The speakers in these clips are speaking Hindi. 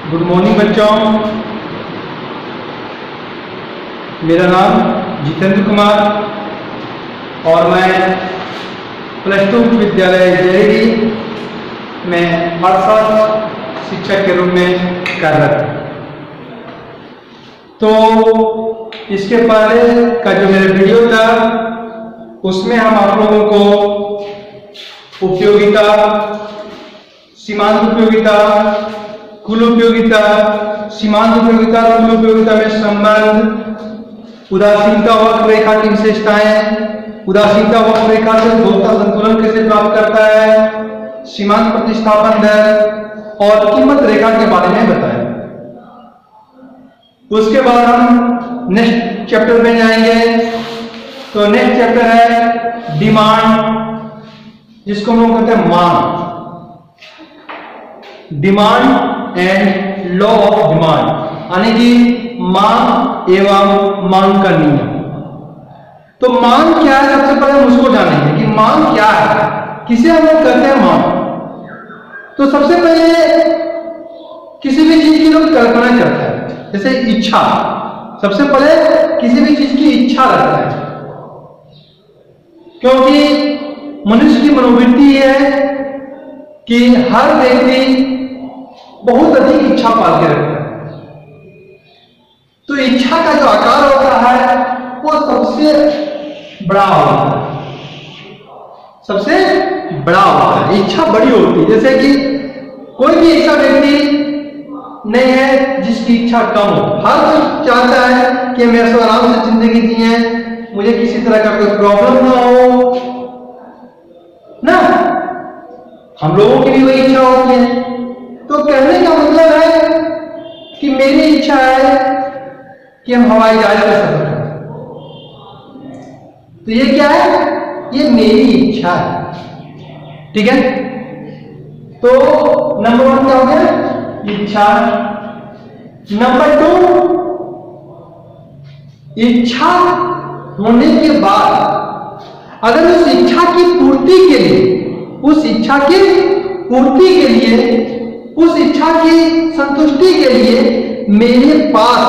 गुड मॉर्निंग बच्चों। मेरा नाम जितेंद्र कुमार और मैं +2 विद्यालय जयरी में अर्थशास्त्र शिक्षक के रूप में कार्यरत हूँ। तो इसके पहले का जो मेरा वीडियो था उसमें हम आप लोगों को उपयोगिता, सीमांत उपयोगिता, कुल उपयोगिता, सीमांत उपयोगिता और कुल उपयोगिता में संबंध, उदासीनता वक्ररेखा की विशेषताएं, उदासीनता वक्ररेखा से उपभोक्ता संतुलन कैसे प्राप्त करता है, सीमांत प्रतिस्थापन दर और कीमत रेखा के बारे में बताया। उसके बाद हम नेक्स्ट चैप्टर में जाएंगे। तो नेक्स्ट चैप्टर है डिमांड, जिसको हम लोग कहते हैं मांग, demand and law of demand, यानी कि मांग एवं मांग का नियम। तो मांग क्या है, सबसे पहले हम उसको जानेंगे कि मांग क्या है, किसे हम लोग कहते हैं मांग। तो सबसे पहले किसी भी चीज की लोग कल्पना करते हैं, जैसे इच्छा। सबसे पहले किसी भी चीज की इच्छा रखता है, क्योंकि मनुष्य की मनोवृत्ति है कि हर व्यक्ति बहुत अधिक इच्छा पाल के रखता है। तो इच्छा का जो आकार होता है वो सबसे बड़ा होता है, सबसे बड़ा होता है, इच्छा बड़ी होती है। जैसे कि कोई भी ऐसा व्यक्ति नहीं है जिसकी इच्छा कम हो। हर कोई चाहता है कि मैं सब आराम से जिंदगी जिए, मुझे किसी तरह का कोई प्रॉब्लम ना हो ना। हम लोगों की भी वही इच्छा होती है। तो कहने का मतलब है कि मेरी इच्छा है कि हम हवाई जहाज में सफर करें। तो ये क्या है, ये मेरी इच्छा है, ठीक है। तो नंबर 1 क्या हो गया, इच्छा। नंबर 2, इच्छा होने के बाद अगर उस इच्छा की पूर्ति के लिए, उस इच्छा की पूर्ति के लिए, उस इच्छा की संतुष्टि के लिए मेरे पास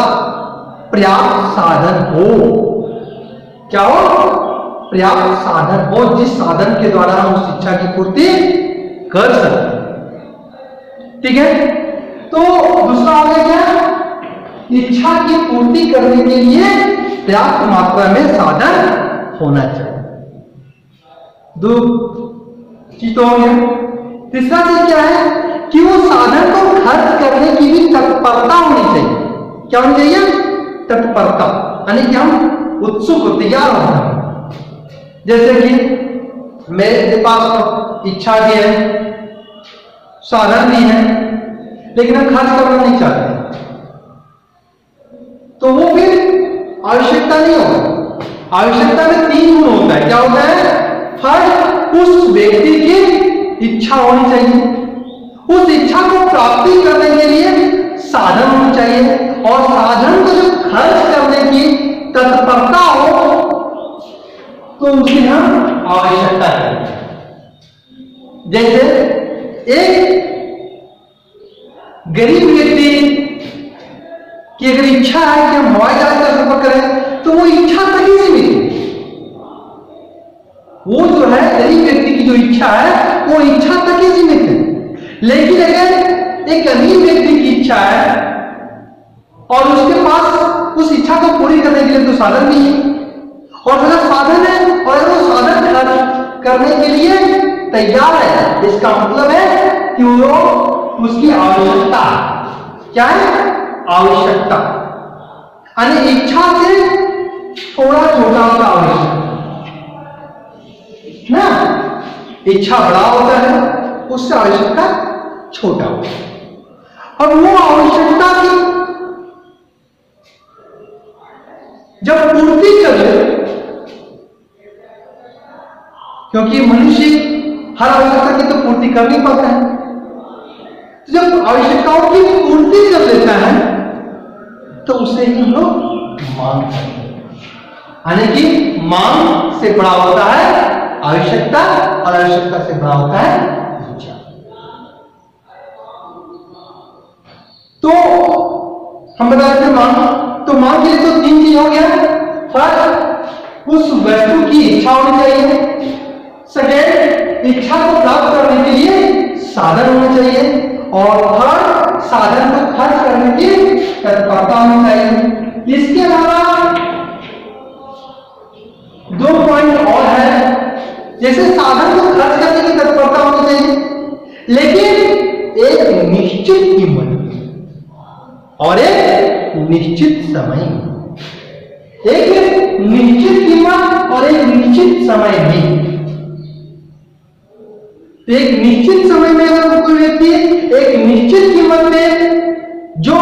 पर्याप्त साधन हो। क्या हो, पर्याप्त साधन हो, जिस साधन के द्वारा हम उस इच्छा की पूर्ति कर सकते, ठीक है। तो दूसरा आ गया क्या, इच्छा की पूर्ति करने के लिए पर्याप्त मात्रा में साधन होना चाहिए। दो चीज तो हो गया। तीसरा चीज क्या है कि वो साधन को खर्च करने की भी तत्परता होनी चाहिए। क्या होनी चाहिए, तत्परता, यानी कि हम उत्सुक, तैयार होना है। जैसे कि मेरे पास इच्छा भी है, साधन भी है, लेकिन हम खर्च करना नहीं चाहते, तो वो फिर आवश्यकता नहीं होगा। आवश्यकता में 3 गुण होता है। क्या होता है, फर्स्ट, उस व्यक्ति की इच्छा होनी चाहिए, उस इच्छा को प्राप्ति करने के लिए साधन होना चाहिए, और साधन को जो खर्च करने की तत्परता हो तो उसकी हम आवश्यकता है। जैसे एक गरीब व्यक्ति की अगर इच्छा है कि हम हवाई जहाज का सफर करें, तो वो इच्छा तक ही सीमित है। वो जो है गरीब व्यक्ति की जो इच्छा है वो इच्छा तक ही सीमित है। लेकिन अगर एक अमीर व्यक्ति की इच्छा है और उसके पास उस इच्छा को पूरी करने के लिए तो साधन भी है, और अगर साधन है और अगर वो साधन खर्च करने के लिए तैयार है, इसका मतलब है कि वो उसकी आवश्यकता, क्या है, आवश्यकता, यानी इच्छा से थोड़ा छोटा होता आवश्यकता ना। इच्छा बड़ा होता है, उससे आवश्यकता छोटा होता है। और वो आवश्यकता की जब पूर्ति कर ले, क्योंकि मनुष्य हर आवश्यकता की तो पूर्ति कर नहीं पाता है, तो जब आवश्यकताओं की पूर्ति कर लेता है तो उसे ही हम लोग मांग करते हैं। यानी कि मांग से बड़ा होता है आवश्यकता, और आवश्यकता से बड़ा होता है इच्छा। तो तो हम बता रहे थे मांग, तो मांग के लिए तो तीन चीज हो गया। फर्स्ट, उस वस्तु की इच्छा होनी चाहिए। सेकेंड, इच्छा को प्राप्त करने के लिए साधन होना चाहिए। और थर्ड, साधन को खर्च करने की तत्परता होनी चाहिए। इसके अलावा दो पॉइंट और है, जैसे साधन को खर्च करने की तत्परता होनी चाहिए, लेकिन एक निश्चित कीमत और एक निश्चित समय, एक निश्चित कीमत और एक निश्चित समय में। तो एक निश्चित समय में अगर कोई व्यक्ति एक निश्चित कीमत में जो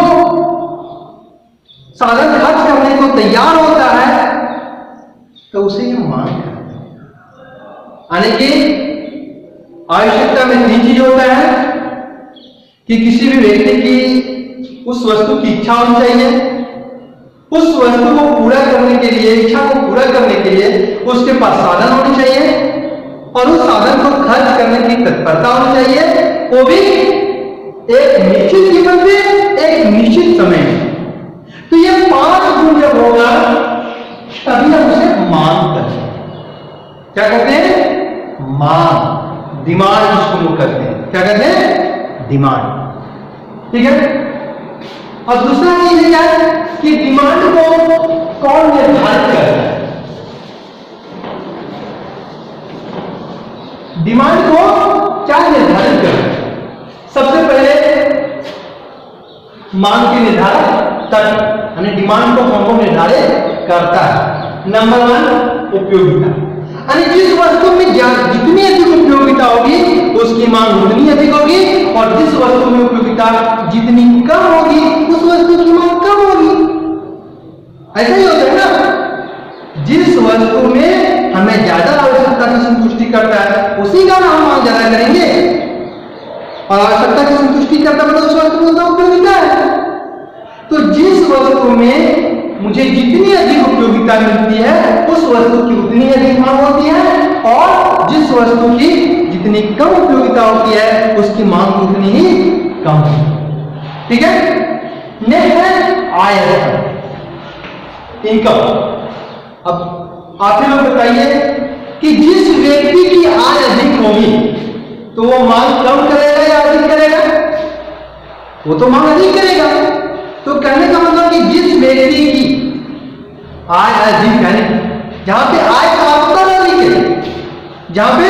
साधन खर्च करने को तैयार होता है तो उसे यह मांग है। यानी कि आवश्यकता में तीन चीज होता है कि किसी भी व्यक्ति की उस वस्तु की इच्छा होनी चाहिए, उस वस्तु को पूरा करने के लिए, इच्छा को पूरा करने के लिए उसके पास साधन होने चाहिए और उस साधन को खर्च करने की तत्परता होनी चाहिए, वो भी एक निश्चित कीमत में, एक निश्चित समय में। तो ये पांच गुण जब होगा तभी हम उसे मांग करते हैं। क्या कहते हैं? मांग, डिमांड जिसको लोग करते हैं। क्या कहते हैं? डिमांड। ठीक है। और दूसरा चीज क्या है कि डिमांड को कौन निर्धारित करता है? डिमांड को क्या निर्धारित करता है? सबसे पहले मांग के निर्धारक तत्व, यानी डिमांड को कौन निर्धारित करता है? नंबर वन, उपयोगिता। यानी जिस वस्तु में जितनी अधिक उपयोगिता होगी उसकी मांग उतनी अधिक होगी, और जिस वस्तु में उपयोगिता जितनी कम होगी उस वस्तु की मांग कम होगी। ऐसा ही होता है ना, जिस वस्तु में हमें ज्यादा आवश्यकता की संतुष्टि करता है उसी का हम मांग ज्यादा करेंगे, और आवश्यकता की संतुष्टि करता है उस वस्तु को उपयोगिता है। तो जिस वस्तु में मुझे जितनी अधिक उपयोगिता मिलती है उस वस्तु की उतनी अधिक मांग होती है, और जिस वस्तु की जितनी कम उपयोगिता होती है उसकी मांग उतनी ही कम होती। ठीक है। नेक्स्ट है आय, इनकम। अब आप ही लोग बताइए कि जिस व्यक्ति की आय अधिक होगी तो वो मांग कम करेगा या अधिक करेगा? वो तो मांग अधिक करेगा। तो कहने का मतलब कि जिस व्यक्ति की आय अधिक है, जहां पे आय का स्तर अधिक है, जहां पे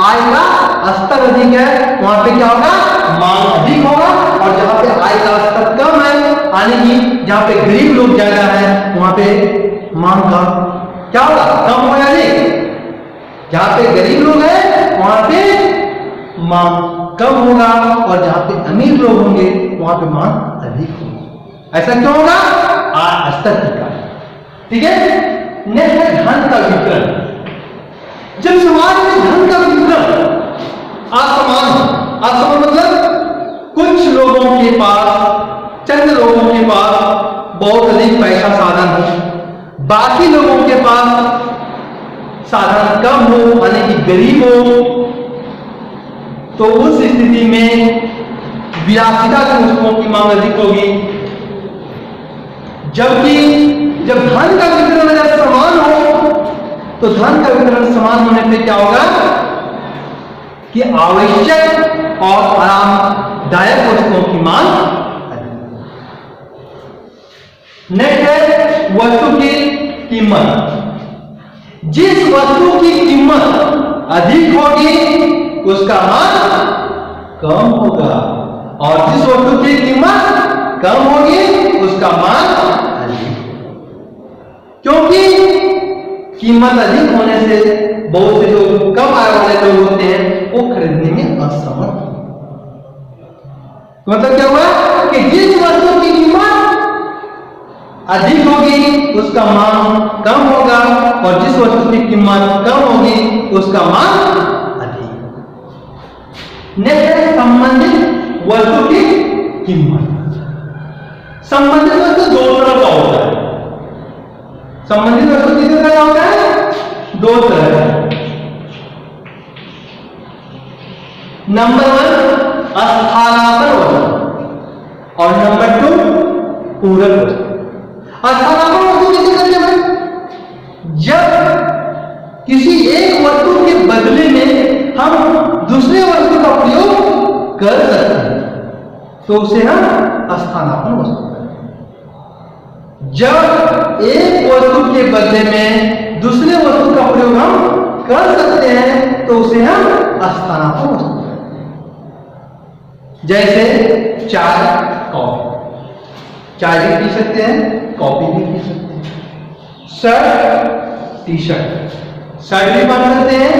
आय का स्तर अधिक है वहां पे क्या होगा? मांग अधिक होगा। और जहां पे आय का स्तर कम है, यानी कि जहां पे गरीब लोग ज्यादा है वहां पे मांग का क्या होगा? कम होगा। अधिक जहां पे गरीब लोग हैं वहां पे मांग कम होगा, और जहां पे अमीर लोग होंगे वहां पे मांग अधिक होगी। ऐसा क्यों होगा? आय स्तर के कारण। ठीक है। नेक्स्ट है धन का वितरण। जब समाज में धन का वितरण असमान मतलब कुछ लोगों के पास, चंद लोगों के पास बहुत अधिक पैसा साधन हो, बाकी लोगों के पास साधन कम हो, यानी कि गरीब हो, तो उस स्थिति में विलासिता की वस्तुओं की मांग अधिक होगी। जबकि जब धन का वितरण अगर समान हो तो धन का वितरण समान होने पे क्या होगा कि आवश्यक और आरामदायक वस्तुओं की मांग अधिक। नेक्स्ट है वस्तु की कीमत। जिस वस्तु की कीमत अधिक होगी उसका मांग कम होगा, और जिस वस्तु की कीमत कम होगी उसका मांग अधिक। क्योंकि कीमत अधिक होने से बहुत से जो कम आय वाले लोग होते हैं वो खरीदने में असमर्थ। मतलब क्या हुआ कि जिस वस्तु की कीमत अधिक होगी उसका मांग कम होगा, और जिस वस्तु की कीमत कम होगी उसका मांग अधिक। नेक्स्ट है संबंधित वस्तु की कीमत। संबंधित वस्तु दो तरह का होता है। संबंधित वस्तु किस तरह का होता है? दो तरह का। नंबर वन स्थानापन्न वस्तु, और नंबर पूरक वस्तु। स्थानापन्न वस्तु कैसे करते हैं भाई? जब किसी एक वस्तु के बदले में हम दूसरे वस्तु का प्रयोग कर सकते हैं तो उसे हम स्थानापन्न वस्तु कहते हैं। जब एक वस्तु के बदले में दूसरे वस्तु का प्रयोग हम कर सकते हैं तो उसे हम स्थानापन्न वस्तु कहते हैं। जैसे चाय, कॉफी। चाय भी पी सकते हैं, कॉफी भी पी सकते हैं। शर्ट, टी शर्ट, शर्ट भी पहन सकते हैं,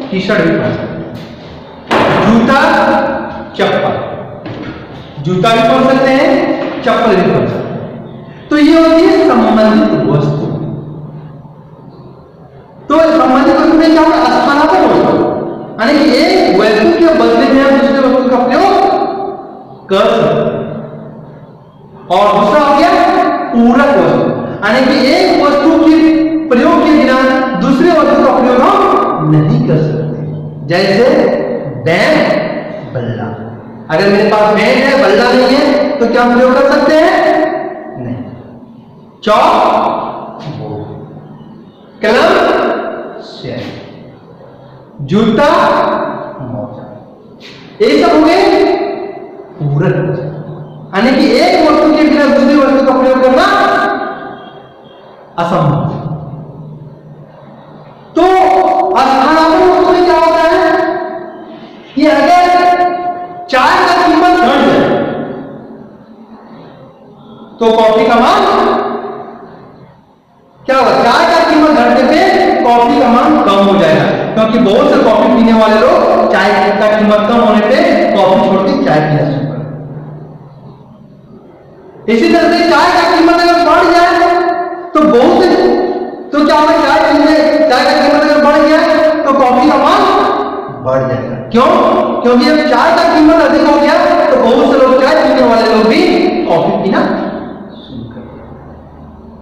टी शर्ट भी पहन सकते हैं। जूता, चप्पल, जूता भी पहन सकते हैं, चप्पल भी पहन सकते हैं। तो ये होती है संबंधित वस्तु। तो संबंधित वस्तु में क्या होगा? स्थानापन्न वस्तु, यानी कि एक वस्तु के बदले में हम दूसरे वस्तु का प्रयोग कर सकते हैं। और दूसरा हो गया पूरक वस्तु, यानी कि एक वस्तु के प्रयोग के बिना दूसरे वस्तु का प्रयोग हम नहीं कर सकते। जैसे बैंड, बल्ला। अगर मेरे पास बैंड है, बल्ला नहीं है, तो क्या हम प्रयोग कर सकते हैं? नहीं। चौक, बोर्ड, कलम, स्याही, जूता, मोजा। ये सब हो गए पूरक वस्तु, यानी कि एक वस्तु के बिना दूसरी वस्तु का प्रयोग करना असंभव। तो स्थानापन्न वस्तु में क्या होता है कि अगर चाय का कीमत घट जाए तो कॉफी का मान क्या होगा? चाय का कीमत घटने पे कॉफी का मान कम हो जाएगा, क्योंकि बहुत से कॉफी पीने वाले लोग चाय का कीमत कम होने पे कॉफी छोड़ के चाय पीना शुरू कर। इसी तरह से चाय का कीमत अगर बढ़ जाए तो बहुत से तो क्या होगा? चाय का कीमत अगर बढ़ गया तो कॉफी का मान बढ़ जाएगा। क्यों? क्योंकि जब चाय का कीमत अधिक हो गया तो बहुत से लोग, चाय पीने वाले लोग भी कॉफी पीना शुरू कर दिया।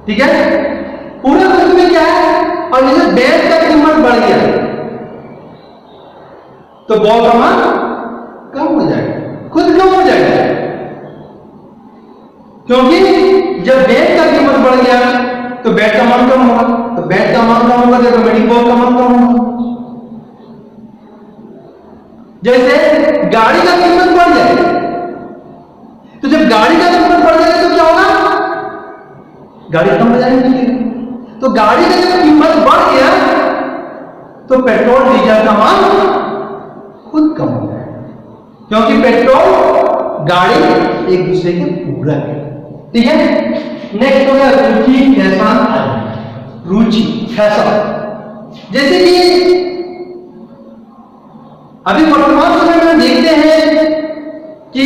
ठीक है? पूरक वस्तु में क्या है? और जैसे बैंड का कीमत बढ़ गया तो बॉल का मान कम हो जाएगा, खुद कम हो जाएगा। क्योंकि जब बैंड का कीमत बढ़ गया तो बैट का मान कम होगा, तो बैट का मान कम होगा तो बैटिंग बॉल का मान कम होगा। जैसे गाड़ी का कीमत बढ़ जाए तो जब गाड़ी का कीमत बढ़ जाएगा तो क्या होगा? गाड़ी कम हो जाएगी। तो गाड़ी का जब कीमत बढ़ गया तो पेट्रोल डीजल का मान खुद कम हो जाएगा, क्योंकि पेट्रोल गाड़ी एक दूसरे के पूरक है। ठीक है? नेक्स्ट हो गया रुचि, फैशन। रुचि, फैशन। जैसे कि अभी वर्तमान समय में देखते हैं कि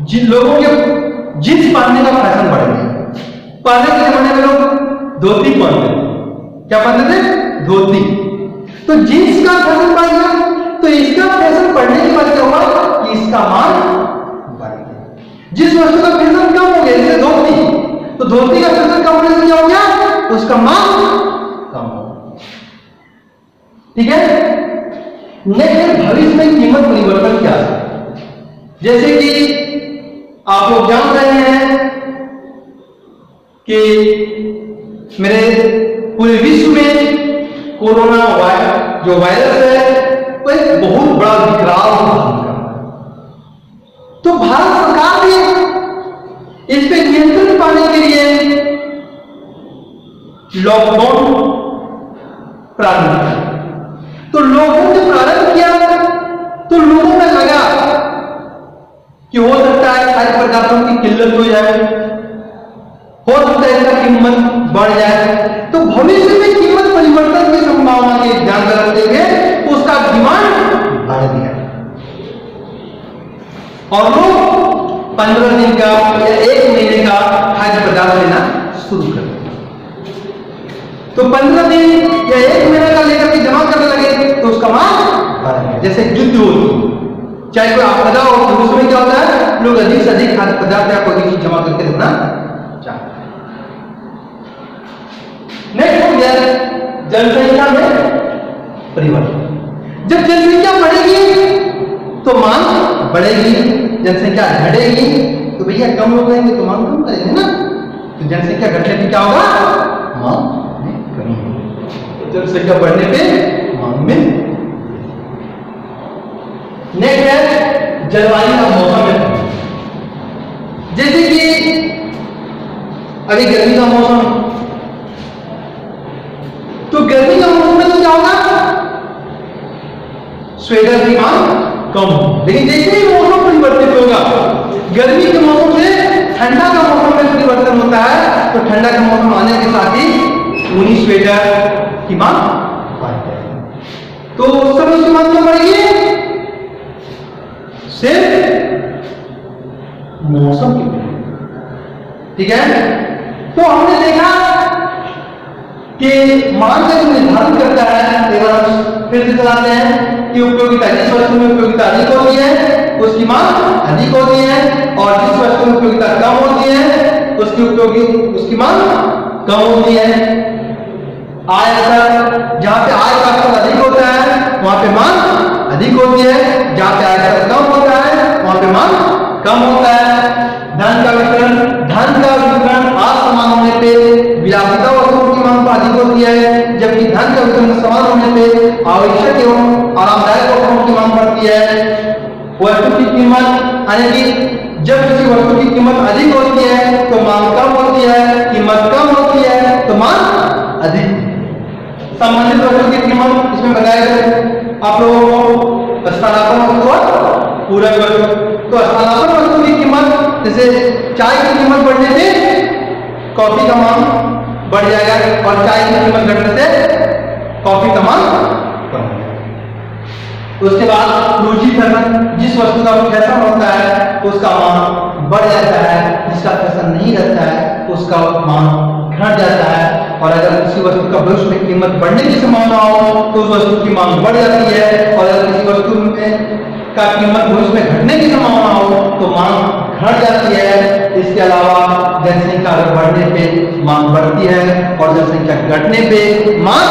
जिन लोगों के जींस पहनने का फैशन बढ़ गया। पहले के जमाने में लोग धोती पहनते थे। क्या पहनते थे? धोती। तो जींस का फैशन बढ़ गया, तो इसका फैशन बढ़ने के बाद क्या हुआ कि इसका मान बढ़ गया। जिस वस्तु का फैशन कम हो गया, जैसे धोती, तो धोती का फैशन कम होने से क्या हो गया? तो उसका मान कम हो गया। ठीक है? नेक्स्ट, भविष्य में कीमत परिवर्तन क्या है? जैसे कि आप लोग जान रहे हैं कि मेरे पूरे विश्व में कोरोना जो वायरस है वो एक बहुत बड़ा विकराल भूमिका। तो भारत सरकार ने इस पे नियंत्रण पाने के लिए लॉकडाउन प्रारंभ किया। तो लॉकडाउन जब प्रारंभ किया तो लोगों में लगा कि हो सकता है खाद्य पदार्थों की किल्लत हो जाए, हो सकता है इसका कीमत बढ़ जाए। तो भविष्य में कीमत परिवर्तन की संभावना के ध्यान में रखते हुए उसका डिमांड बढ़ गया और लोग 15 दिन का या 1 महीने का खाद्य पदार्थ लेना शुरू कर दिया। तो 15 दिन या 1 महीने का लेकर के जमा करने लगे तो उसका मान बढ़ गया। जैसे युद्ध होती, चाहे कोई आपदा हो तो उसमें क्या होता है? लोग अधिक से अधिक खाद्य पदार्थ या कोई चीज जमा करके रखना चाहते हैं। नेक्स्ट हो गया जनसंख्या में परिवर्तन। जब जनसंख्या बढ़ेगी तो मांग बढ़ेगी, जनसंख्या घटेगी तो भैया कम लोग रहेंगे तो मांग कम करेंगे ना, तो जनसंख्या घटने पे क्या होगा, मांग में कमी होगी, जनसंख्या बढ़ने पे मांग में। नेक्स्ट है जलवायु का मौसम है। जैसे कि अभी गर्मी का मौसम, तो गर्मी का मौसम में तो क्या होगा, स्वेटर की मांग कम हो। लेकिन जैसे ही मौसम परिवर्तित होगा, गर्मी के मौसम से ठंडा का मौसम में परिवर्तन होता है, तो ठंडा का मौसम आने के साथ ही ऊनी स्वेटर की मांग बढ़ जाएगी। तो उस समय उसकी मांग क्यों बढ़ेगी, सिर्फ मौसम की वजह। ठीक है, तो हमने देखा कि मांग का जो निर्धारण करता है, एक बार फिर से चलाते हैं कि उपयोगिता, जिस वस्तु में उपयोगिता अधिक होती है उसकी मांग अधिक होती है, और जिस वस्तु में उपयोगिता कम होती है उसकी मांग कम होती है। आय स्तर, जहां पे आय का स्तर अधिक होता है वहां पे मांग अधिक होती है, जहां पे आय स्तर कम होता है वहां पे मांग कम होता है। धन का वितरण असमान होने पे विलासिता वस्तुओं की मांग अधिक होती है, जबकि धन का वितरण समान होने पे आवश्यक एवं आरामदायक वस्तुओं की मांग बढ़ती है। वस्तु की कीमत, यानी कि जब किसी वस्तु की कीमत अधिक होती है तो मांग कम होती है, कीमत कम होती है तो मांग अधिक। संबंधित वस्तु की कीमत इसमें बताया गया आप लोगों को, स्थानापन्न वस्तु और पूरक वस्तु। तो स्थानापन्न वस्तु की कीमत, जैसे चाय की कीमत बढ़ने से कॉफी का मांग बढ़ जाएगा, और चाय की कीमत घटने से कॉफी का मांग कम हो जाएगा। उसके बाद रुचिकरण, जिस वस्तु का फैशन होता है उसका मांग बढ़ जाता है, जिसका फैशन नहीं रहता है उसका मांग घट जाता है। और अगर किसी वस्तु का भविष्य में कीमत बढ़ने की संभावना हो तो उस वस्तु की मांग बढ़ जाती है, और अगर किसी वस्तु में का कीमत भविष्य में घटने की संभावना हो तो मांग घट जाती है। इसके अलावा जनसंख्या बढ़ने पे मांग बढ़ती है, और जनसंख्या घटने पे मांग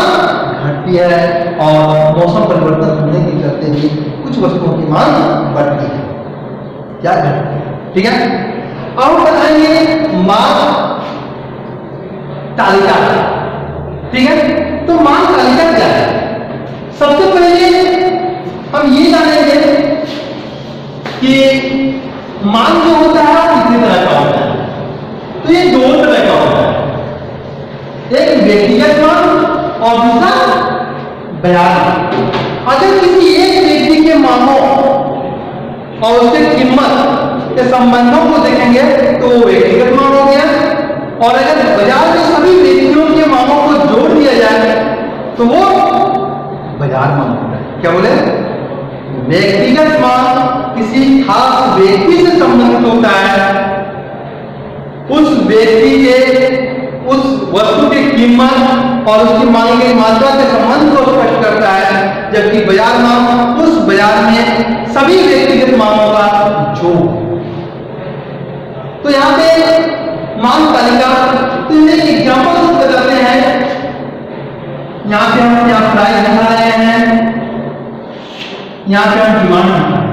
घटती है, और मौसम परिवर्तन होने के चलते भी कुछ वस्तुओं की मांग बढ़ती है, क्या घटती है। ठीक है, अब बताएंगे मांग तालिका। ठीक है, तो मांग तालिका क्या है। सबसे पहले हम ये जानेंगे कि मांग जो होता है कितने तरह का होता है। तो ये दो तरह का होता है, एक व्यक्तिगत मांग और दूसरा बाजार। अगर किसी एक व्यक्ति के मांगों और उसके कीमत के संबंधों को देखेंगे तो वो व्यक्तिगत मांग हो गया, और अगर बाजार में सभी व्यक्तियों के मांगों को जोड़ दिया जाए तो वो बाजार मांग होता है। क्या बोले, व्यक्तिगत मांग किसी खास व्यक्ति से संबंधित होता है, उस व्यक्ति के उस वस्तु की कीमत और उसकी मांगी गई मात्रा के संबंध को स्पष्ट करता है, जबकि बाजार मांग उस बाजार में सभी व्यक्तिगत मांगों का जोड़। तो यहाँ पे मांग तालिका, तो एक एग्जाम्पल बताते हैं। यहाँ पे हम यहाँ प्राइस दिखा रहे हैं, यहाँ पे हम डिमांड।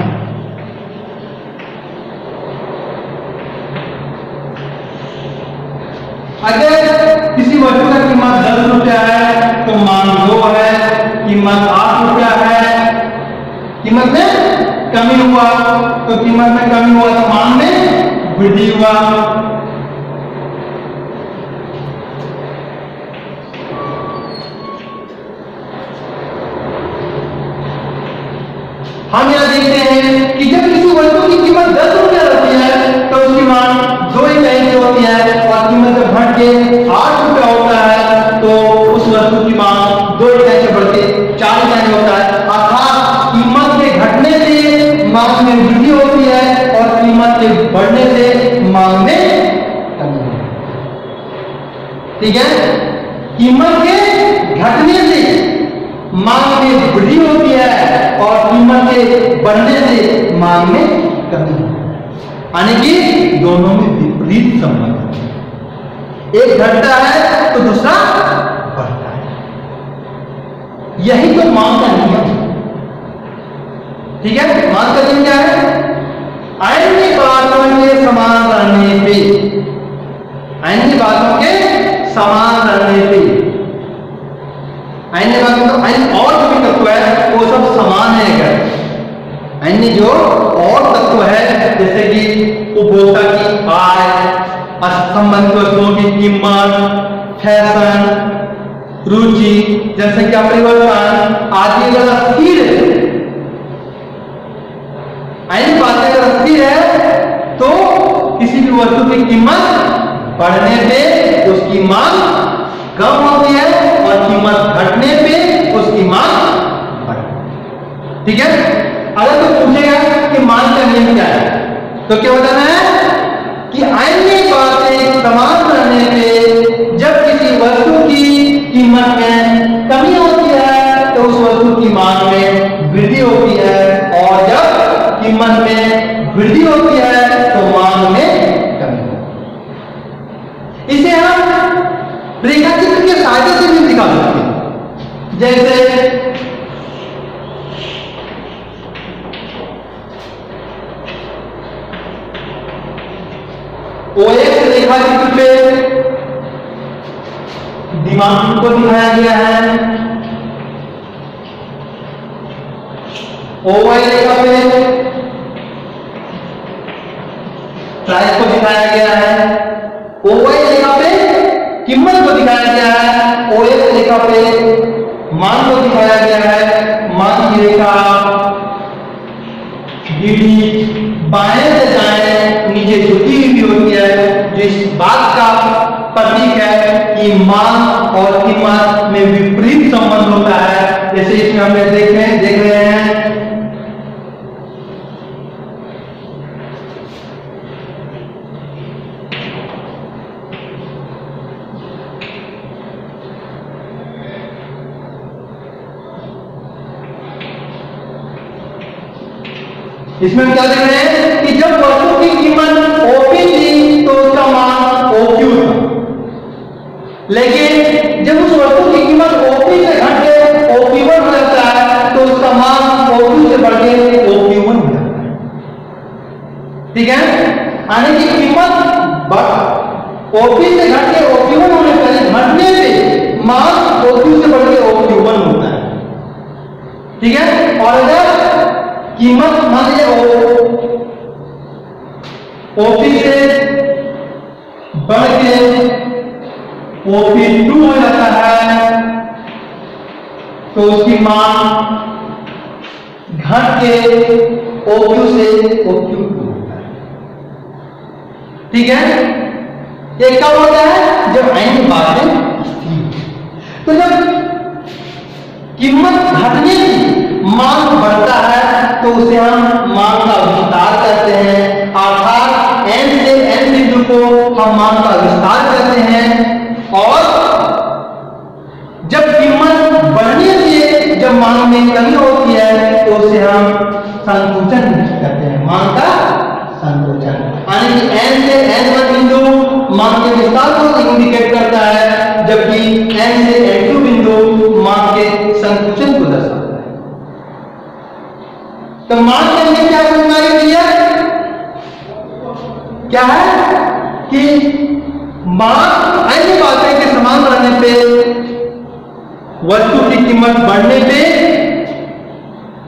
अगर किसी वस्तु का कीमत 10 रुपया है तो मांग 2 है, कीमत 8 रुपया है, कीमत में कमी हुआ तो कीमत में कमी हुआ तो मांग में वृद्धि हुआ। हम यह देखते हैं कि जब किसी वस्तु की कीमत 10 रुपया रहती है तो उसकी मांग 2 इकाई की होती है, और कीमत जब घट के 8 रुपया होता है तो उस वस्तु की मांग 2 इकाई से बढ़ के 4 इकाई होता है। अर्थात कीमत के घटने से मांग में वृद्धि होती है, और कीमत के बढ़ने से मांग में कमी होती है। ठीक है, कीमत के घटने से मांग में वृद्धि होती है, और कीमत के बढ़ने से मांग में कमी होती है, यानी कि दोनों में विपरीत संबंध है। एक घटता है तो दूसरा बढ़ता है। यही तो मांग का नियम है। ठीक है, मांग का नियम क्या है, अन्य बातों के समान रहने पे, अन्य बातों के समान रहने पे, अन्य बातों का अन्य और जो भी तत्व है वो सब समान है। अगर अन्य जो और तत्व है जैसे कि उपभोक्ता की आय, संबंधित वस्तुओं की कीमत, फैशन, रुचि, जनसंख्या परिवर्तन आदि अगर स्थिर है, अन्य बातें अगर स्थिर है तो किसी भी वस्तु की कीमत बढ़ने पे उसकी मांग कम होती है और कीमत घटने पे उसकी मांग बढ़ती। ठीक है। अगर तो पूछेगा कि मांग का नियम क्या है तो क्या बताना है कि अन्य बातें समान रहने पे जब किसी वस्तु की कीमत में कमी होती है तो उस वस्तु की मांग में वृद्धि होती है, और जब कीमत में वृद्धि होती है तो मांग में कमी होती है। इसे हम रेखाचित्र के सहायता से भी दिखा सकते हैं। जैसे OX रेखाचित्र पे डिमांड को दिखाया गया है, OY रेखा पे प्राइस को दिखाया गया है, OY रेखा पे कीमत को दिखाया गया है, OX रेखा पे मान को दिखाया गया है। मान की रेखा DD बाएं से दाएं नीचे झुकी हुई होती है, जो इस बात का प्रतीक है कि मांग और कीमत में विपरीत संबंध होता है। जैसे इसमें हमने देख रहे हैं इसमें हम क्या देख रहे हैं कि जब वस्तु की कीमत OP थी तो उसका मान OQ था, लेकिन जब उस वस्तु की कीमत OP से घट के OP1 हो जाता है तो उसका मान OQ से बढ़ के OQ1 हो जाता है। ठीक है। यानी कि कीमत OP से घट के OQ1 होने पर घटने पे मान OQ से बढ़ के OQ1 होता है। ठीक है। और अगर कीमत मान लीजिए OP से बढ़ के OP2 हो जाता है तो उसकी मांग घट के OQ से OQ2 होता है। ठीक है। ये कब होता है जब अन्य बातें स्थिर। तो जब कीमत घटने की मांग बढ़ता है तो उसे हम मांग का विस्तार करते हैं, अर्थात n से n बिंदु को हम मांग का विस्तार करते हैं। और जब कीमत बढ़ने से जब मांग में कमी होती है तो उसे हम संकुचन करते हैं, मांग का संकुचन। यानी कि n से n1 बिंदु मांग के विस्तार को इंडिकेट करता है, जबकि n से n2 बिंदु मांग के संकुचन को दर्शाता है। तो मान के लिए क्या जानकारी दी है? क्या है कि मान अन्य बातें के समान रहने पे वस्तु की कीमत बढ़ने पे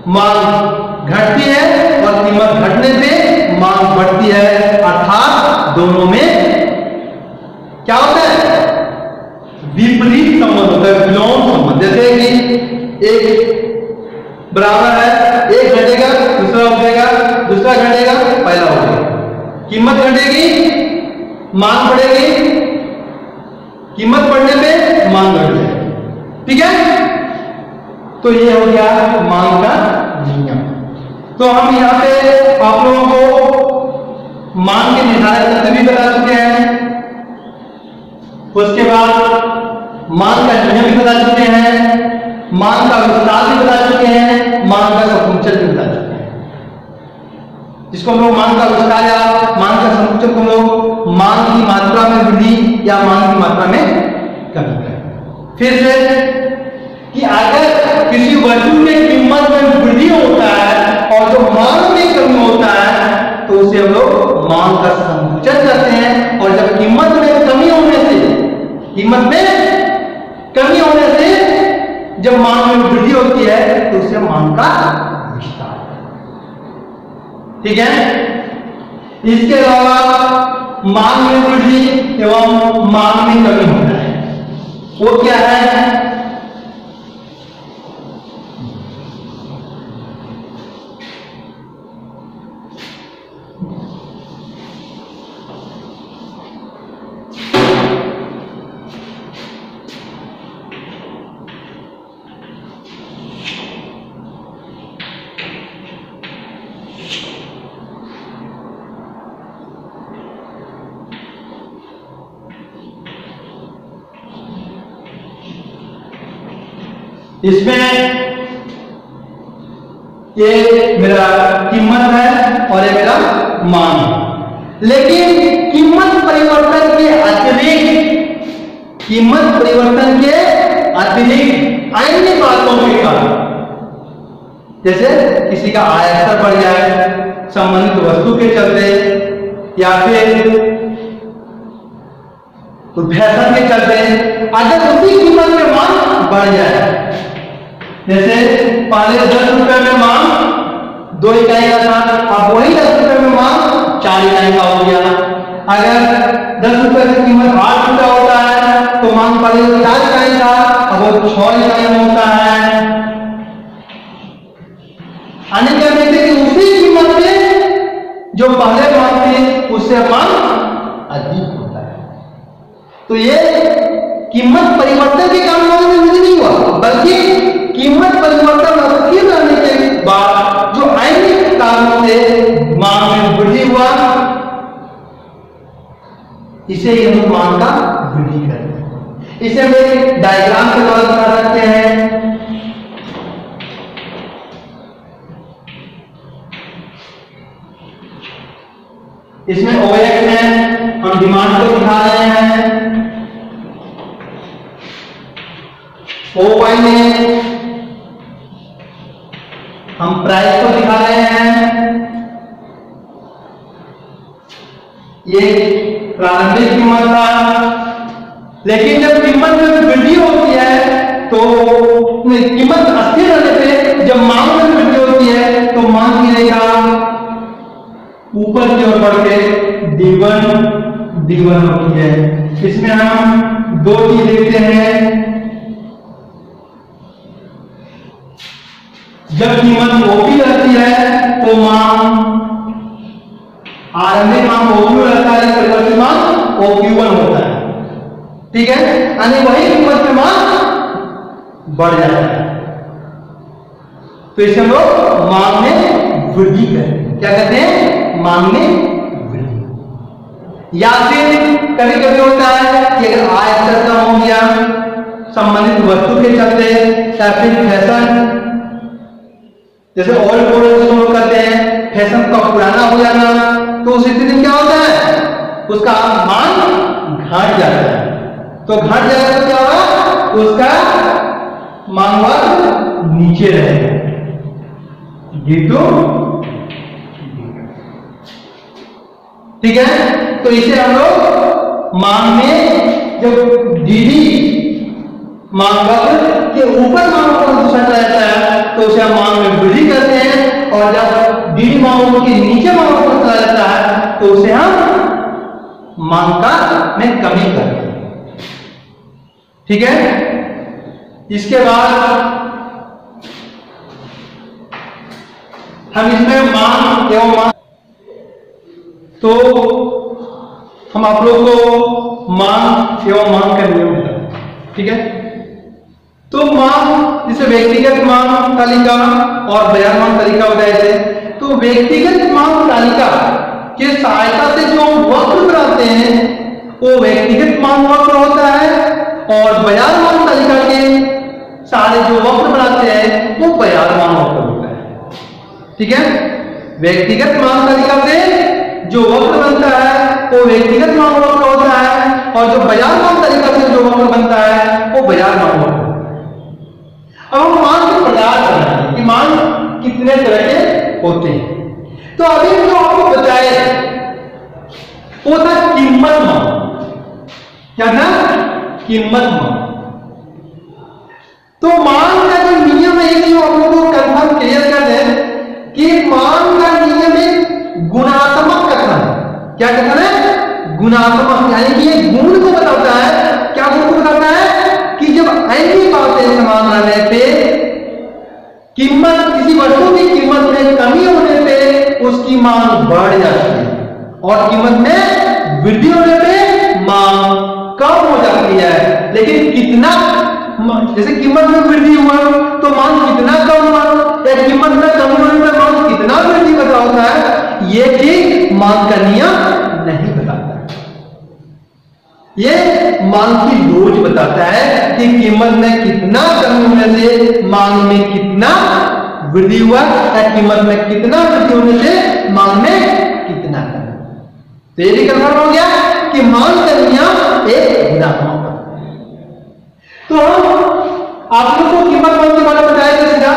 मांग घटती है और कीमत घटने पे मांग बढ़ती है, अर्थात दोनों में क्या होता है? विपरीत संबंध होता है, विलोम संबंध। जैसे कि एक बराबर है, एक घटेगा दूसरा उठेगा, दूसरा घटेगा पहला उठेगा, कीमत घटेगी मांग बढ़ेगी, कीमत बढ़ने पे मांग बढ़ जाएगी। ठीक है। तो ये हो गया मांग का नियम। तो हम यहाँ पे आप लोगों को मांग के निर्धारक तत्व भी बता चुके हैं, उसके बाद मांग का नियम भी बता चुके हैं, मांग का विस्तार भी बता चुके हैं, मांग का संकुचन भी बता चुके हैं। जिसको हम लोग मांग का विस्तार या मांग का संकुचन को हम लोग मांग की मात्रा में वृद्धि या मांग की मात्रा में कमी करें। फिर से कि अगर किसी वस्तु की कीमत में वृद्धि होता है और जो मांग में कमी होता है तो उसे हम लोग मांग मांग का संकुचन करते हैं। और जब कीमत में कमी होने से जब मांग में वृद्धि होती है तो उसे मांग का विस्तार। ठीक है। इसके अलावा मांग में वृद्धि एवं मांग में कमी होता है, वो क्या है? इसमें ये मेरा कीमत है और ये मेरा मांग है। लेकिन कीमत परिवर्तन के अतिरिक्त अन्य बातों के कारण, जैसे किसी का आय स्तर बढ़ जाए संबंधित वस्तु के चलते, या फिर फैशन के चलते, अगर उसी कीमत में मांग बढ़ जाए, जैसे पहले 10 रुपए में मांग 2 इकाई का था, अब वही 10 रुपए में मांग 4 इकाई का हो गया। अगर 10 रुपए की कीमत 8 रुपया होता है तो मांग पहले 4 इकाई था, अब वो 6 इकाई में होता है। अन्य क्या देखते कि उसी कीमत में जो पहले मांग थी उससे मांग अधिक होता है। तो ये कीमत परिवर्तन के कारण मांग में वृद्धि नहीं हुआ, बल्कि कीमत परिवर्तन स्थिर रहने के बाद जो अन्य कारणों से मांग में वृद्धि हुआ, इसे हम मांग का वृद्धि करते हैं। इसे हम एक डायग्राम के द्वारा बता सकते हैं। इसमें OX में हम डिमांड को दिखा रहे हैं, OY में हम प्राइस को दिखा रहे हैं। ये प्रारंभिक कीमत था, लेकिन जब कीमत में वृद्धि होती है तो कीमत अस्थिर रहने पे जब मांग में वृद्धि होती है तो मांग की रेखा ऊपर की ओर बढ़ के D1 होती है। इसमें हम 2 चीज देखते हैं। जब कीमत OP रहती है तो मांग आरंभिक मांग OQ रहता है, परिवर्तित मांग OQ1 होता है। ठीक है, यानी वही कीमत पे मांग बढ़ जाता है। तो इसे हम लोग मांग में वृद्धि कहते हैं। क्या कहते हैं? मांग में वृद्धि। या फिर कभी कभी होता है कि अगर आय स्तर कम हो गया संबंधित वस्तु के चलते, या फिर फैशन, जैसे ओल्ड मॉडल कहते हैं, फैशन का पुराना हो जाना, तो उस स्थिति में क्या होता है? उसका मांग घट जाता है। तो घट जाएगा तो क्या होगा? उसका मांग वर्ग नीचे रहेगा, ठीक है। तो इसे हम लोग मांग में जब डीडी मांग वक्र के ऊपर मांग वक्र चलता रहता है तो उसे हम मांग में वृद्धि करते हैं, और जब डीडी मांग वक्र के नीचे मांग वक्र चला जाता है तो उसे हम मांग का में कमी करते हैं। ठीक है। इसके बाद हम इसमें मांग एवं मांग, तो हम आप लोग को मांग एवं मांग का नियम बताएं। ठीक है। तो मांग जिसे व्यक्तिगत मांग तालिका और बाजार मांग तालिका बताए थे, तो व्यक्तिगत मांग तालिका के सहायता से जो वक्र बनाते हैं वो व्यक्तिगत मांग वक्र होता है, और बाजार मांग तालिका के सारे जो वक्र बनाते हैं वो बाजार मांग वक्र होता है। ठीक है। व्यक्तिगत मांग तालिका से जो वक्र बनता है वो व्यक्तिगत मांग वक्र होता है, और जो बाजार मांग तालिका से जो वक्र बनता है वो बाजार मांग वक्र। अब हम मांग के प्रकार बनाएंगे कि मांग कितने तरह के होते हैं। तो अभी जो आपको बताए कीमत मान। तो मान का जो नियम है कि हम लोग को कंफर्म क्लियर कर दें कि मान का नियम एक गुणात्मक कथन है। क्या कथन है? गुणात्मक, यानी कि ये गुण को बताता है। क्या गुण को बताता है? कि जब ऐसी बातें समान रहने पे कीमत, किसी वस्तु की कीमत में कमी होने पे उसकी मांग बढ़ जाती है और कीमत में वृद्धि होने पे मांग कम हो जाती है। लेकिन कितना, जैसे कीमत में वृद्धि हुआ तो मांग कितना कम हुआ, या कीमत में कमी होने पर मांग कितना वृद्धि होता है, ये चीज मांग का नियम नहीं बताता है। ये मांग की लोच बताता है कि कीमत में कितना कमी होने से मांग में कितना वृद्धि हुआ, या कीमत में कितना वृद्धि होने से मांग में कितना कमी। तो ये भी कंफर्म हो गया कि मांग का नियम एक गुणात्मक। तो हम आप लोग को कीमत मान के बारे में बताया था सीधा,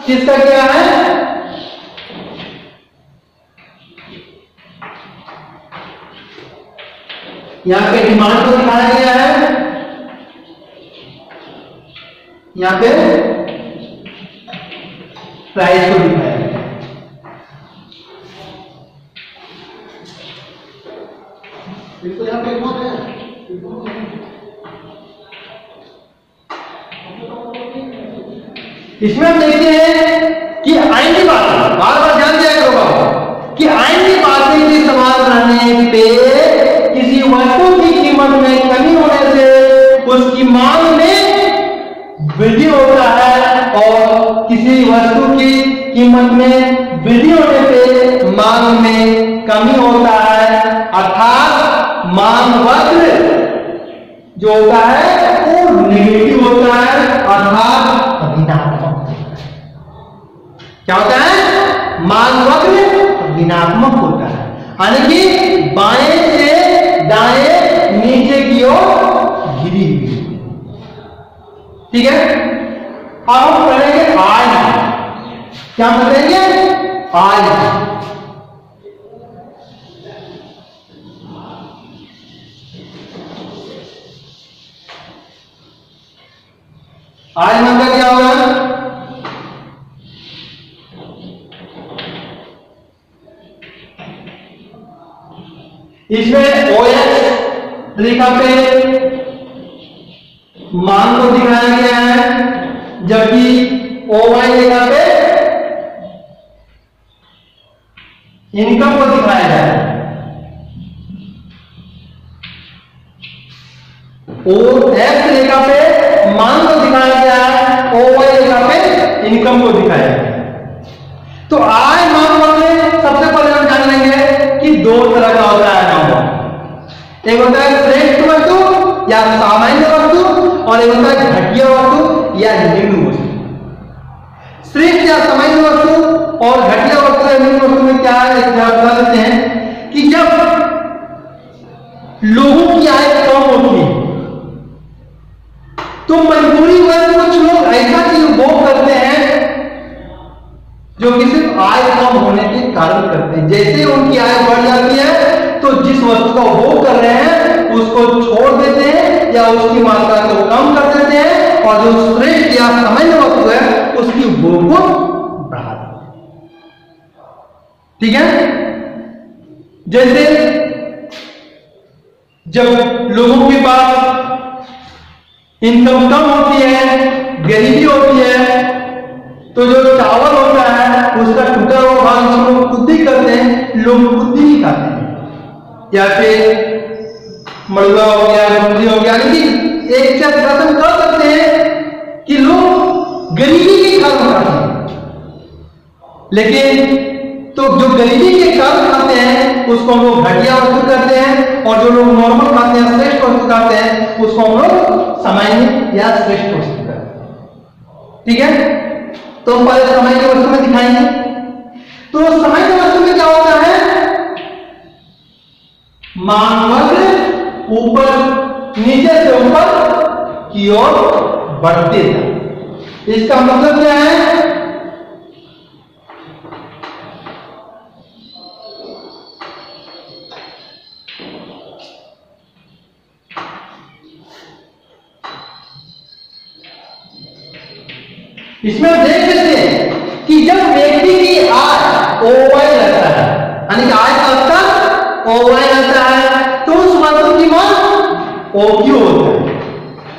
किसका क्या है? यहां पे डिमांड को दिखाया गया है, यहां पे प्राइस को दिखाया गया है। बिल्कुल यहां पे इसमें हम देखते हैं कि आइन की बात, बार बार ध्यान दिया करो कि आइन की बातें के समान रहने पे किसी वस्तु की कीमत में कमी होने से उसकी मांग में वृद्धि होता है और किसी वस्तु की कीमत में वृद्धि होने पे मांग में कमी होता है। अर्थात मांग वक्र जो होता है वो नेगेटिव होता है, अर्थात ऋणात्मक। क्या होता है? मांग वक्र ऋणात्मक होता है, यानी कि बाएं से दाएं नीचे की ओर गिरी हुई। ठीक है, अब हम पढ़ेंगे आय। क्या पढ़ेंगे? आय। आय मतलब क्या होगा? इसमें OX रेखा पे मांग को दिखाया गया है, जबकि OY रेखा पे इनकम को दिखाया गया है। OX रेखा पे मांग को दिखाया गया है, OY रेखा पे इनकम को दिखाया गया है। तो आय मांग में सबसे पहले हम जान लेंगे कि दो तरह का होता है मांग। एक होता है श्रेष्ठ वस्तु या सामान्य वस्तु, और एक होता है घटिया वस्तु या निम्न वस्तु। श्रेष्ठ या सामान्य वस्तु और घटिया वस्तु या निम्न वस्तु में क्या है, बता देते हैं कि जब लोगों की आय कम होती है तो मजबूरी में कुछ लोग ऐसा चीज उपभोग करते हैं जो कि सिर्फ आय कम होने के कारण करते हैं। जैसे उनकी आय बढ़ जाती है तो जिस वस्तु का उपभोग कर रहे हैं उसको छोड़ देते हैं या उसकी मात्रा को कम कर देते हैं, और जो श्रेष्ठ या सामान्य वस्तु है उसकी उपभोग को बढ़ा देते हैं। ठीक है, जैसे जब लोगों के पास इनकम कम होती है, गरीबी होती है, तो जो चावल होता है उसका टूटा हुआ भाग लोग खुद ही करते हैं, लोग खुद ही खाते हैं, या फिर मड़ुआ हो गया, रोटी हो गया। लेकिन एक चीज हम कर सकते हैं कि लोग गरीबी के कारण खाते हैं, लेकिन तो जो गरीबी के कारण खाते हैं उसको हम लोग घटिया वस्तु करते हैं, और जो लोग नॉर्मल खाते हैं, श्रेष्ठ वस्तु खाते हैं, उसको हम लोग सामान्य या श्रेष्ठ वस्तु करते हैं। ठीक है, तो पहले सामान्य वस्तु में दिखाएंगे। तो सामान्य वस्तु में क्या होता है? मांग वक्र ऊपर नीचे से ऊपर की ओर बढ़ते जाए। इसका मतलब क्या है? इसमें हम देख सकते हैं कि जब व्यक्ति की आय OY लगता है, यानी कि आय का स्तर OY लगता है, तो उस वस्तु की मांग OQ होता है।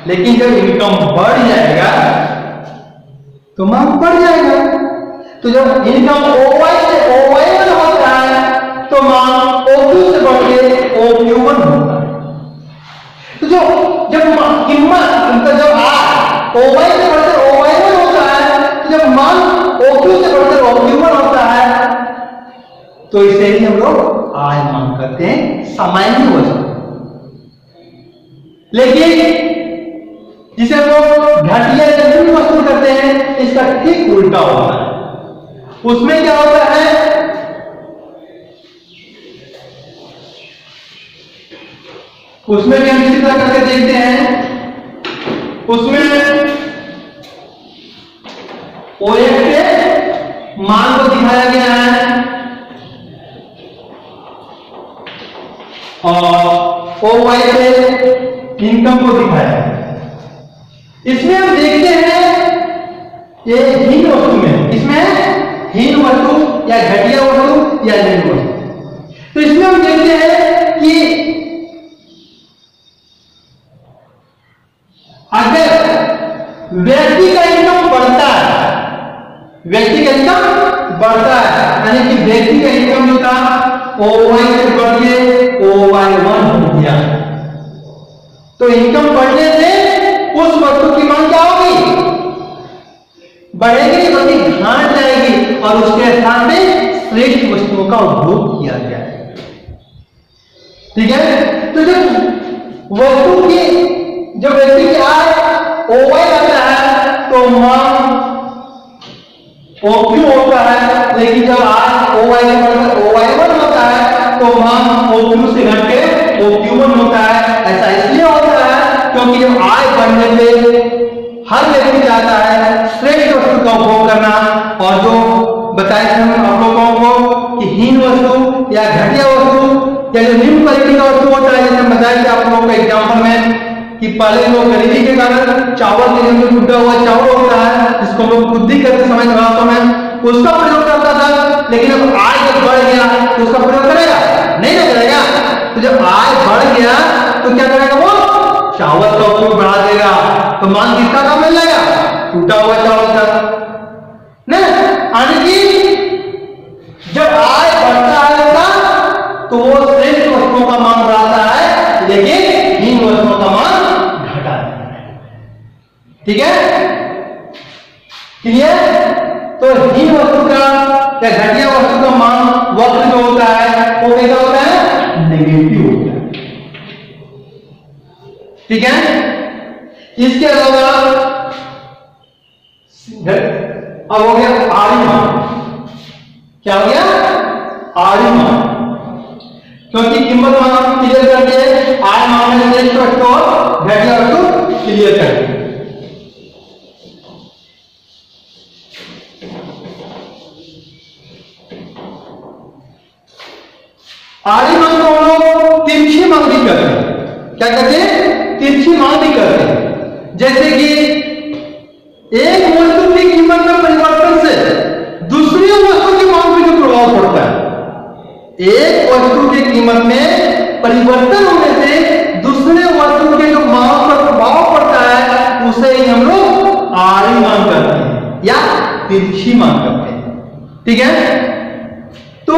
लेकिन जब इनकम बढ़ जाएगा तो मांग बढ़ जाएगा। तो जब इनकम OY से OY1 होता है तो मांग OQ से बढ़ के OQ1 होता है। तो जब कीमत उनका जब आय OY से बढ़कर OY1 होता है, तो जब मांग OQ से बढ़कर OQ1 होता है, तो इसे ही हम लोग आय मांग करते हैं, सामान्य वस्तु। लेकिन जिसे हम लोग घटिया जरूरी वस्तु करते हैं, इसका ठीक उल्टा होता है। उसमें क्या होता है, उसमें भी हम इसी तरह करके देखते हैं। उसमें OF के मान को दिखाया गया है और OY के इनकम को दिखाया है। इसमें हम देखते हैं ये हीन वस्तु में, इसमें हीन वस्तु या घटिया वस्तु या हीन वस्तु। तो इसमें हम देखते हैं कि अगर व्यक्ति का इनकम बढ़ता है, व्यक्ति का इनकम बढ़ता है, यानी कि व्यक्ति का इनकम जो था OY से बढ़ के OY1 हो गया, तो इनकम बढ़ने से उस वस्तु की मांग क्या होगी, बढ़ेगी, बल्कि घट जाएगी और उसके स्थान में श्रेष्ठ वस्तुओं का उपभोग किया जाएगा। ठीक है। तो जब वस्तु की जब व्यक्ति की आय OY आता है तो मांग OQ होता है, लेकिन जब आय OY से बढ़कर OY1 होता है तो मांग OQ से घट के OQ1 होता है। ऐसा इसलिए होता है क्योंकि जब आय बढ़ने पे हर व्यक्ति चाहता है श्रेष्ठ वस्तु का उपभोग करना, और जो बताए थे हम आप लोगों को कि हीन वस्तु या घटिया वस्तु या जो निम्न क्वालिटी का वस्तु होता है, जैसे बताया कि आप लोगों को एग्जाम्पल में कि पहले लोग गरीबी के कारण चावल के लिए टूटा हुआ चावल होता है, जिसको लोग खुदी करते समय हाथों में उसका प्रयोग करता था, लेकिन अब आय जब बढ़ गया तो उसका प्रयोग करेगा नहीं ना करेगा। तो जब आय बढ़ गया तो क्या करेगा, वो चावल का उपयोग बढ़ा देगा, तो मांग किसका कम मिल जाएगा, टूटा हुआ चावल का ना। यानी कि जब आय बढ़ता है तो वो श्रेष्ठ वस्तुओं का मांग बढ़ाता है, लेकिन हीन वस्तुओं का मांग घटा देता है। ठीक है, क्लियर। तो हीन वस्तु का या घटिया वस्तु का मांग वक्र जो होता है वो कैसा होता है, नेगेटिव होता है। ठीक है। इसके अलावा अब हो गया आड़ी मांग। क्या हो गया, आड़ी मांग, क्योंकि कीमत मांग आप क्लियर करके आय मांग में श्रेष्ठ वस्तु और घटिया वस्तु क्लियर करके। आड़ी मांग को हम लोग तिरछी मांग भी करते हैं। क्या कहते हैं, तिरछी मांग भी करते हैं। जैसे कि एक वस्तु की कीमत में परिवर्तन से दूसरी वस्तु की मांग पर जो प्रभाव पड़ता है, एक वस्तु की कीमत में परिवर्तन होने से दूसरे वस्तु के जो मांग पर प्रभाव पड़ता है, उसे ही हम लोग आड़ी मांग करते हैं या तिरछी मांग करते हैं। ठीक है। तो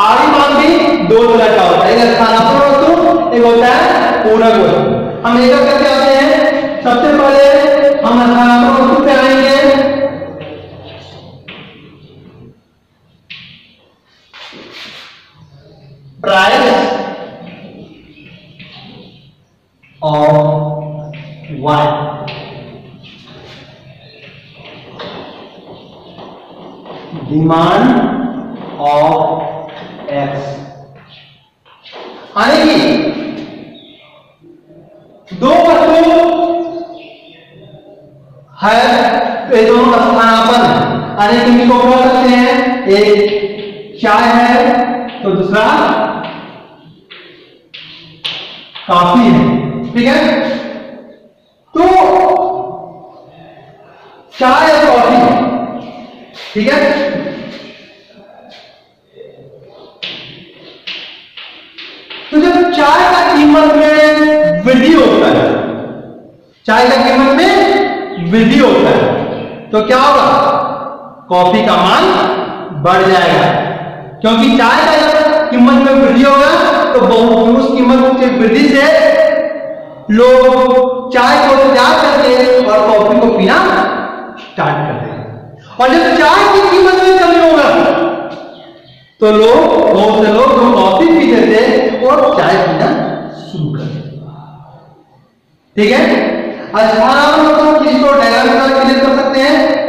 आड़ी मांग भी दो तरह का होता है, एक स्थानापन्न वस्तु, एक होता है पूरक वस्तु। हम एक करके आते हैं। सबसे पहले हम स्थानापन्न वस्तु पे आएंगे। Price of Y, demand of X. यानी कि दो वस्तु है, ये दोनों का स्थानापन्न, यानी कि इनको बोल सकते हैं एक चाय है तो दूसरा कॉफी है। ठीक है। तो चाय और कॉफी ठीक है। तो जब चाय का कीमत में वृद्धि होता है, चाय का कीमत में वृद्धि होता है, तो क्या होगा, कॉफी का मान बढ़ जाएगा। क्योंकि चाय का जब कीमत में वृद्धि होगा तो बहुत उस कीमत की वृद्धि से लोग चाय को त्याग करके और कॉफी को पीना स्टार्ट कर देंगे। और जब चाय की कीमत में कमी होगा तो लोग, बहुत से लोग जो कॉफी पीते थे और चाय पीना शुरू कर देंगे। ठीक है। स्थानापन्न किसको डायग्राम में क्लियर कर सकते हैं।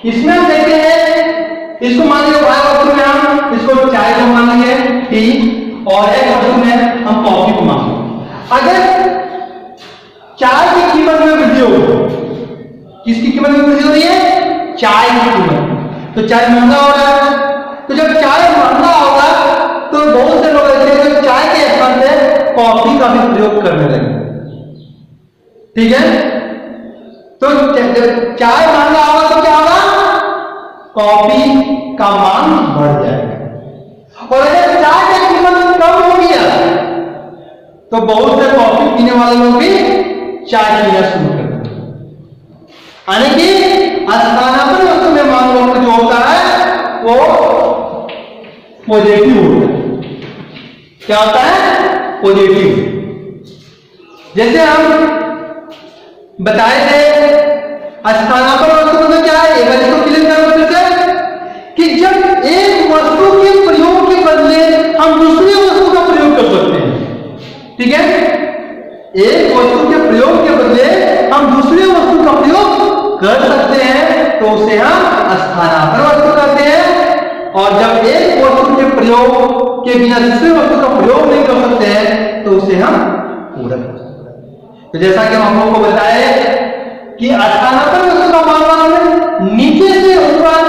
इसमें हम देखते हैं, इसको मान लीजिए y वस्तु में हम इसको चाय को मान लेंगे टी, और एक वस्तु में हम कॉफी को मान लेंगे। अगर चाय की कीमत में वृद्धि होगी, किसकी कीमत में वृद्धि हो रही है, चाय की कीमत, तो चाय महंगा हो रहा है। तो जब चाय महंगा होगा तो बहुत से लोग ऐसे हैं जो चाय के स्थान पे कॉफी का भी प्रयोग करने लगे। ठीक है। तो जब चाय महंगा होगा तो क्या होगा, कॉफी का मान बढ़ जाएगा। और अगर चाय की कीमत कम हो गया तो बहुत से कॉफी पीने वाले लोग भी चाय पीना शुरू कर देंगे। यानी कि स्थानापन्न वस्तु में मान लो जो होता है वो पॉजिटिव होता है। क्या होता है, पॉजिटिव। जैसे हम बताए थे स्थानापन्न वस्तु में क्या है, इसको क्लियर करो फिर से, कि जब एक वस्तु के प्रयोग के बदले हम दूसरी वस्तु का प्रयोग कर सकते हैं। ठीक है। एक वस्तु के प्रयोग के बदले हम दूसरी वस्तु का प्रयोग कर सकते हैं तो उसे हम स्थानापन्न वस्तु कहते हैं। और जब एक वस्तु के प्रयोग के बिना दूसरी वस्तु का प्रयोग नहीं कर सकते हैं तो उसे हम पूरक वस्तु कहते हैं। तो जैसा कि हम आपको बताए कि स्थानापन्न वस्तु का मान नीचे से ऊपर,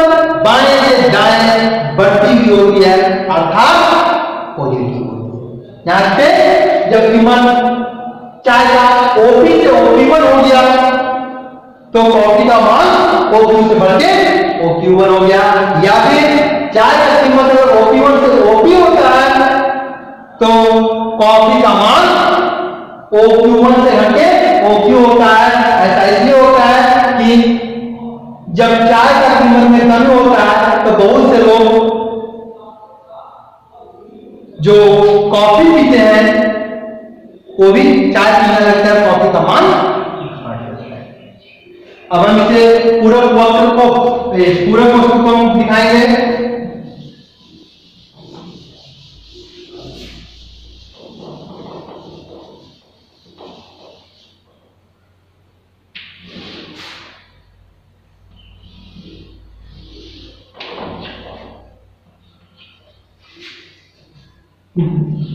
बाएं से दाएं बढ़ती हुई होती है, अर्थात पॉजिटिव होती है। यहां पे जब कीमत चाय का ओपी से ओपी1 हो गया तो कॉफी का मान ओपी से बढ़ के ओपी1 हो गया। या फिर चाय का कीमत अगर ओपी1 से ओपी होता है तो कॉफी का मान OQ1 से हटके OQ होता है। ऐसा इसलिए होता है कि जब चाय का कीमत में कमी होता है तो बहुत से लोग जो कॉफी पीते हैं वो भी चाय पीने लगता है, कॉफी का मान घट जाता है। अब हम इसे पूरक वस्तु को हम दिखाएंगे।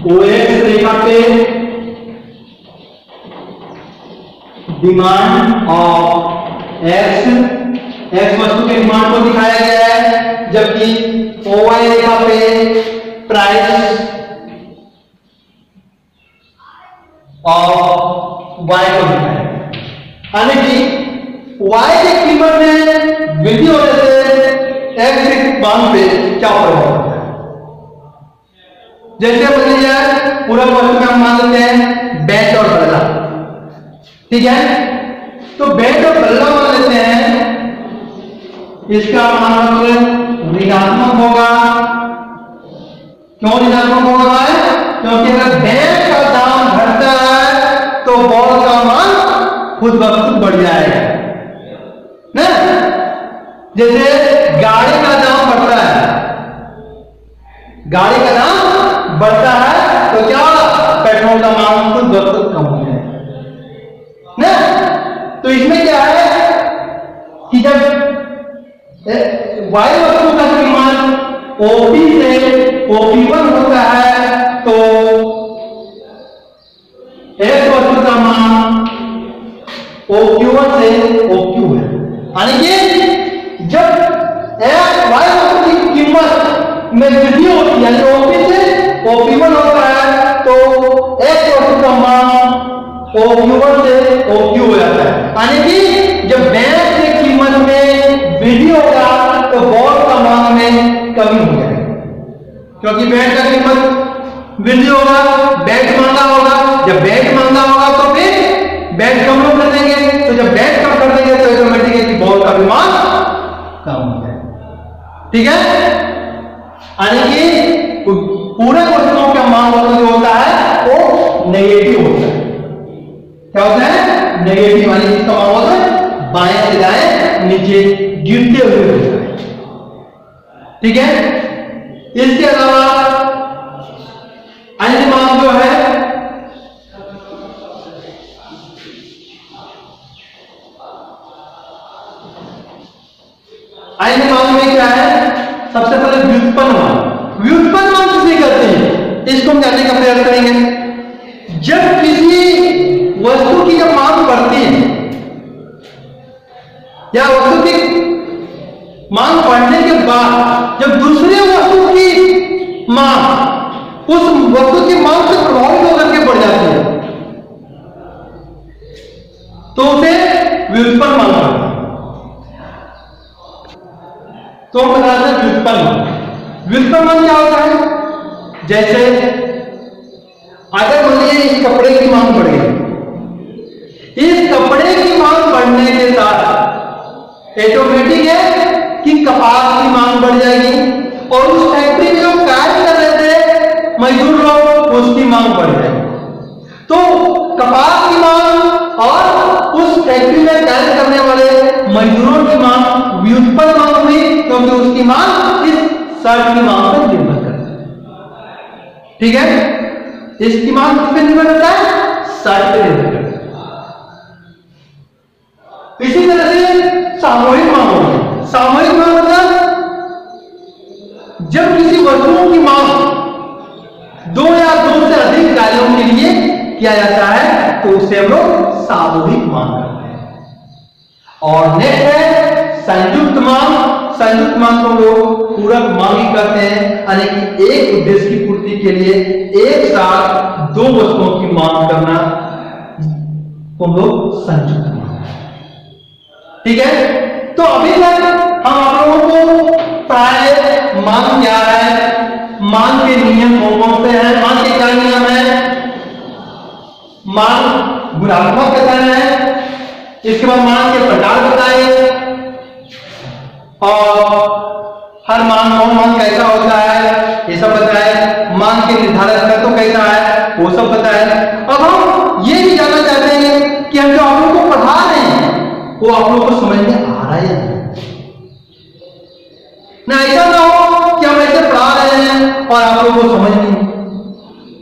OX रेखा पे डिमांड ऑफ एक्स वस्तु के डिमांड को दिखाया गया है, जबकि OY रेखा पे प्राइस ऑफ Y को दिखाया गया। यानी कि Y की कीमत में वृद्धि होने से X के मान पे क्या प्रभाव पड़ता है। जैसे बोलिए यार पूरक वस्तु में हम मान लेते हैं बैट और बल्ला। ठीक है। तो बैट और बल्ला मान लेते हैं, इसका मान ऋणात्मक होगा। क्यों ऋणात्मक होगा भाई, क्योंकि अगर बैट का दाम घटता है तो बॉल का मान खुद ब खुद बढ़ जाएगा ना। जैसे गाड़ी का दाम बढ़ता है, गाड़ी का दाम बढ़ता है तो क्या होगा, पेट्रोल का मान खुद ब खुद कम हो जाएगा ना। तो इसमें क्या है कि जब वायु वस्तु का मान ओपी से OP1 होता है तो एक्स वस्तु का मान से OQ है। यानी कि जब y वस्तु की कीमत में वृद्धि होती है, यानी OP से OP1 होता है, तो x वस्तु का मान OQ1 से OQ हो जाता है। यानी कि जब बैंक की कीमत में वृद्धि होगा तो बॉन्ड का मान में कमी हो जाएगी, क्योंकि बैंक का कीमत वृद्धि होगा, बैंक महंगा होगा। जब बैंक महंगा होगा तो फिर बैंक कम लोग कर देंगे, तो जब बैंक कम कर देंगे तो ऑटोमेटिकली बॉन्ड का भी मान कम हो जाएगा। ठीक है, यानी कि पूरे वस्तुओं का मान जो होता है वो नेगेटिव होता है। क्या होता है? नेगेटिव, यानी इसका मान होता है बाएं से दाएं नीचे गिरते हुए होता है। ठीक है, इसके अलावा अन्य मान जो है अन्य मान में क्या है? सबसे पहले व्युत्पन्न मान। व्युत्पन्न मान किसे कहते हैं, इसको हम जानने का प्रयास करेंगे। जब किसी वस्तु की जब मांग बढ़ती है या वस्तु की मांग बढ़ने के बाद जब दूसरे वस्तु की मांग उस वस्तु की मांग से प्रभावित होकर के बढ़ जाती है तो उसे व्युत्पन्न मान कहते हैं। तो हम बता दें व्युत्पन्न मान। व्युत्पन्न मान क्या होता है? जैसे अगर बोलिए इस कपड़े की मांग बढ़ गई, इस कपड़े की मांग बढ़ने के साथ ऑटोमेटिक है कि कपास की मांग बढ़ जाएगी और उस फैक्ट्री में जो कार्य कर रहे थे मजदूर लोग उसकी मांग बढ़ जाएगी। तो कपास की मांग और उस फैक्ट्री में कार्य करने वाले मजदूरों की मांग व्युत्पन्न मांग हुई, क्योंकि उसकी मांग इस शर्ट की मांग पर निर्भर करती है। ठीक है, इसकी मांग किस पर निर्भर करता है? शर्ट पर निर्भर करता है। इसी तरह से सामूहिक मांग होगी। सामूहिक मांग मतलब जब किसी वस्तुओं की मांग दो या दो से अधिक कार्यों के लिए किया जाता है तो उसे हम लोग सामूहिक मांग करते हैं। और नेक्स्ट है संयुक्त मांग। संयुक्त मांग को लोग पूरक मांग करते हैं, यानी कि एक उद्देश्य की पूर्ति के लिए एक साथ दो वस्तुओं की मांग करना तो लोग संयुक्त मांग। ठीक है, तो अभी तक हम आप लोगों को प्राय मांग क्या है, मांग के नियम कौन कौन से हैं, मांग के क्या नियम है, मांग गुणात्मक बताना है, इसके बाद मांग के प्रकार बताए और हर मांग कैसा होता है ये सब बताए, मांग के निर्धारक तो कैसा है वो सब बताए। अब हम ये भी जानना चाहते हैं कि हम जो आप लोगों को पढ़ा रहे हैं वो आप लोगों को समझ में आ रहा है ना। ऐसा ना हो कि हम ऐसे पढ़ा रहे हैं और आप लोगों को समझ नहीं।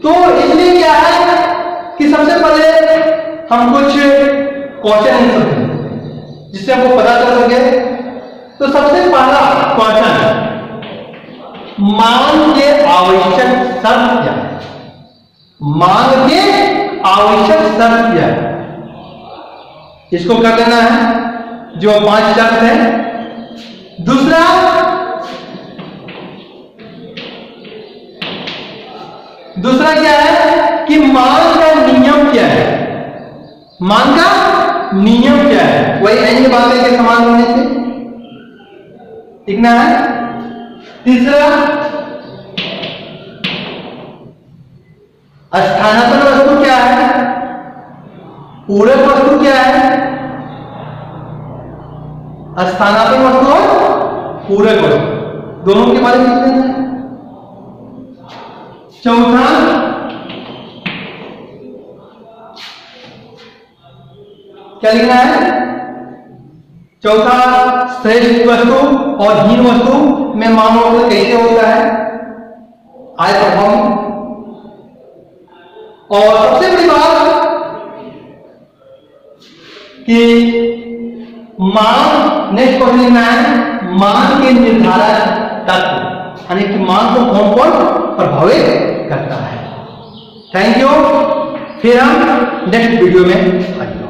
तो इसलिए क्या है कि सबसे पहले हम कुछ क्वेश्चन आंसर करें जिससे हमको पता चल सके। तो सबसे पहला क्वेश्चन, मांग के आवश्यक शर्त क्या है? मांग के आवश्यक शर्त क्या है? इसको कर लेना है जो 5 शर्त है। दूसरा, क्या है कि मांग का नियम क्या है? मांग का नियम क्या है? वही अन्य बातें के समान होने से लिखना है। तीसरा, स्थानापन्न वस्तु क्या है, पूरक वस्तु क्या है? स्थानापन्न वस्तु और पूरक वस्तु दोनों के बारे में लिख देना है। चौथा, क्या लिखना है? चौथा, श्रेष्ठ वस्तु और हीन वस्तु में मानव कैसे होता है, आय प्रभाव। और सबसे बड़ी बात कि मांग, नेक्स्ट क्वेश्चन लिखना है मांग के निर्धारक तत्व, यानी कि मांग को कौन कौन प्रभावित करता है। थैंक यू, फिर हम नेक्स्ट वीडियो में आएंगे।